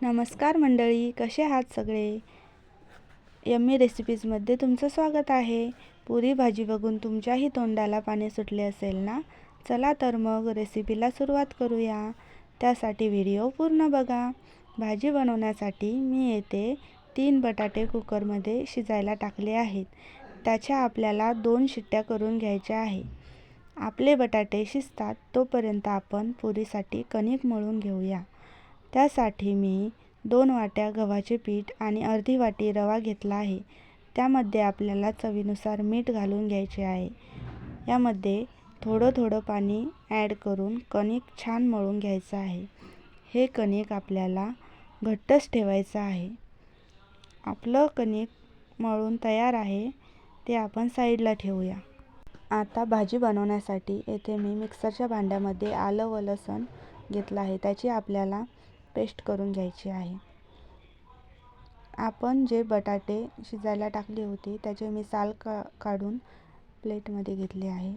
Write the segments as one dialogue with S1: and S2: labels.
S1: नमस्कार मंडळी, कसे आहात सगळे? यम्मी रेसिपीजमध्ये तुमचं स्वागत आहे. पुरी भाजी बघून तुमच्याही तोंडाला पाणी सुटले असेल ना? चला तर मग रेसिपीला सुरुवात करूया. त्यासाठी व्हिडिओ पूर्ण बघा. भाजी बनवण्यासाठी मी येथे 3 बटाटे कुकरमध्ये शिजायला टाकले आहेत. त्याच्या आपल्याला 2 शिट्ट्या करून घ्यायच्या आहे. आपले बटाटे शिजतात तोपर्यंत आपण पुरीसाठी कणिक मळून घेऊया. त्यासाठी मी 2 वाट्या गव्हाचे पीठ आणि अर्धी वाटी रवा घेतला आहे. त्यामध्ये आपल्याला चवीनुसार मीठ घालून घ्यायचे आहे. यामध्ये थोडं पाणी ॲड करून कणिक छान मळून घ्यायचं आहे. हे कणिक आपल्याला घट्टच ठेवायचं आहे. आपलं कणिक मळून तयार आहे, ते आपण साईडला ठेवूया. आता भाजी बनवण्यासाठी येथे मी मिक्सरच्या भांड्यामध्ये आलं व लसूण घेतलं आहे. त्याची आपल्याला पेस्ट करून घ्यायची आहे. आपण जे बटाटे शिजायला टाकले होते त्याचे मी साल काढून प्लेटमध्ये घेतले आहे.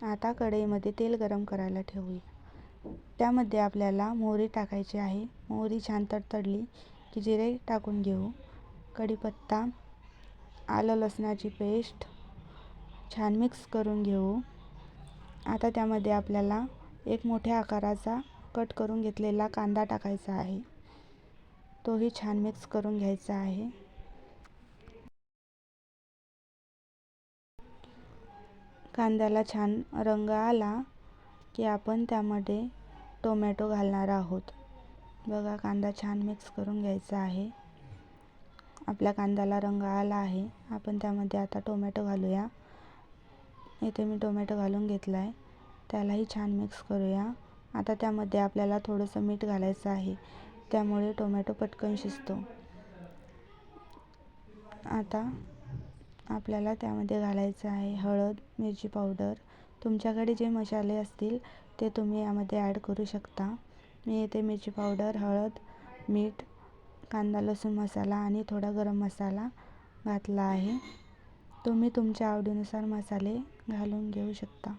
S1: आता कढईमध्ये तेल गरम करायला ठेवूया. त्यामध्ये आपल्याला मोहरी टाकायची आहे. मोहरी छान तडतडली की जिरे टाकून घेऊ. कढीपत्ता, आलं लसणाची पेस्ट छान मिक्स करून घेऊ. आता त्यामध्ये आपल्याला एक मोठ्या आकाराचा कट करून घेतलेला कांदा टाकायचा आहे. तोही छान मिक्स करून घ्यायचा आहे. कांद्याला छान रंग आला की आपण त्यामध्ये टोमॅटो घालणार आहोत. बघा, कांदा छान मिक्स करून घ्यायचा आहे. आपल्या कांद्याला रंग आला आहे. आपण त्यामध्ये आता टोमॅटो घालूया. इथे मी टोमॅटो घालून घेतला आहे. त्यालाही छान मिक्स करूया. आता त्यामध्ये आपल्याला थोडंसं मीठ घालायचं आहे, त्यामुळे टोमॅटो पटकन शिजतो. आता आपल्याला त्यामध्ये घालायचं आहे हळद, मिरची पावडर. तुमच्याकडे जे मसाले असतील ते तुम्ही यामध्ये ॲड करू शकता. मी येथे मिरची पावडर, हळद, मीठ, कांदा लसूण मसाला आणि थोडा गरम मसाला घातला आहे. तुम्ही तुमच्या आवडीनुसार मसाले घालून घेऊ शकता.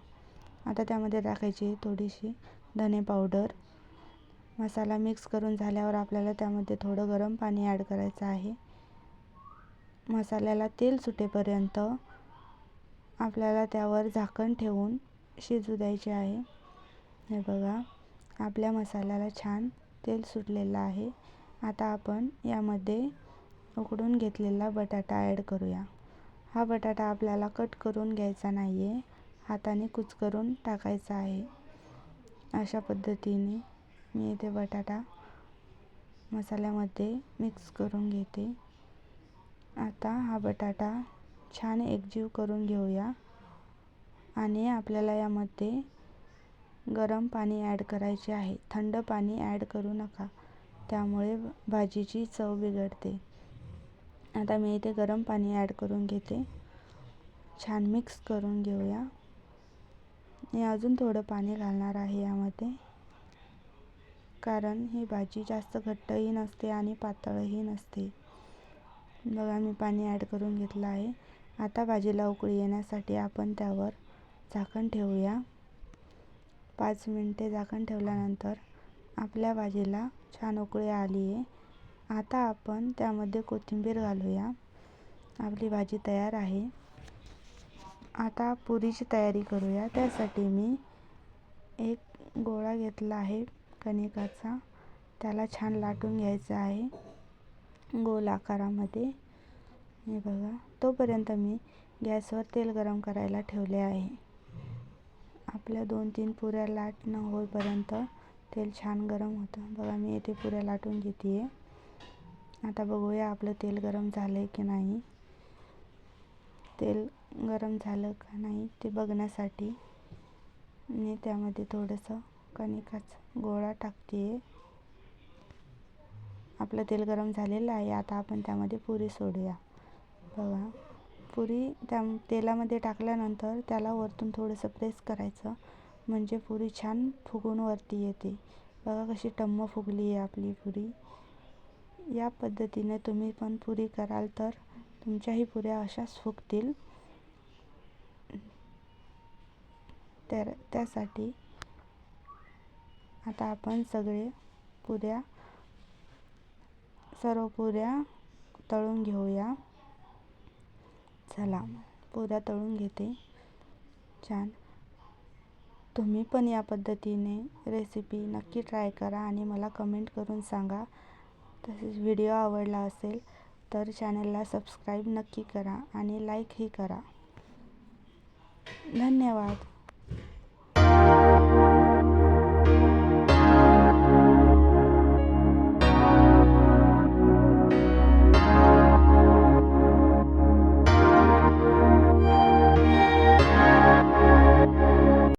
S1: आता त्यामध्ये टाकायची थोडीशी धने पावडर. मसाला मिक्स करून झाल्यावर आपल्याला त्यामध्ये थोडं गरम पाणी ॲड करायचं आहे. मसाल्याला तेल सुटेपर्यंत आपल्याला त्यावर झाकण ठेवून शिजू द्यायचे आहे. हे बघा, आपल्या मसाल्याला छान तेल सुटलेलं आहे. आता आपण यामध्ये उकडून घेतलेला बटाटा ॲड करूया. हा बटाटा आपल्याला कट करून घ्यायचा नाही आहे, हाताने कुस्करून टाकायचा आहे. अशा पद्धतीने मी इथे बटाटा मसाल्यामध्ये मिक्स करून घेते. आता हा बटाटा छान एकजीव करून घेऊया आणि आपल्याला यामध्ये गरम पाणी ॲड करायचे आहे. थंड पाणी ॲड करू नका, त्यामुळे भाजीची चव बिघडते. आता मी इथे गरम पाणी ॲड करून घेते. छान मिक्स करून घेऊया. मी अजून थोडं पाणी घालणार आहे यामध्ये, कारण ही भाजी जास्त घट्टही नसते आणि पातळही नसते. बघा, मी पाणी ॲड करून घेतलं आहे. आता भाजीला उकळी येण्यासाठी आपण त्यावर झाकण ठेवूया. 5 मिनिटे झाकण ठेवल्यानंतर आपल्या भाजीला छान उकळी आली आहे. आता आपण त्यामध्ये कोथिंबीर घालूया. आपली भाजी तयार आहे. आता पुरीची तयारी करूया. त्यासाठी मी एक गोळा घेतला आहे कणिकाचा. त्याला छान लाटून घ्यायचा आहे गोल आकारामध्ये. हे बघा, तोपर्यंत मी गॅसवर तेल गरम करायला ठेवले आहे. आपल्या 2-3 पुऱ्या लाटणं होईपर्यंत तेल छान गरम होतं. बघा, मी इथे पुऱ्या लाटून घेते आहे. आता बघूया आपलं तेल गरम झालं आहे की नाही. तेल गरम झालं का नाही ते बघण्यासाठी मी त्यामध्ये थोडंसं कणिकाचा गोळा टाकते आहे. आपलं तेल गरम झालेलं आहे. आता आपण त्यामध्ये पुरी सोडूया. बघा, पुरी त्या तेलामध्ये टाकल्यानंतर त्याला वरतून थोडंसं प्रेस करायचं, म्हणजे पुरी छान फुगून वरती येते. बघा कशी टम्म फुगली आहे आपली पुरी. या पद्धतीने तुम्ही पण पुरी कराल तर तुमच्याही पुऱ्या अशाच फुगतील. त्यासाठी आता आपण सगळे पुऱ्या सर्व पुऱ्या तळून घेऊया. चला पुऱ्या तळून घेते. छान. तुम्ही पण या पद्धतीने रेसिपी नक्की ट्राय करा आणि मला कमेंट करून सांगा. तसेच व्हिडिओ आवडला असेल तर चॅनलला सबस्क्राईब नक्की करा आणि लाईकही करा. धन्यवाद.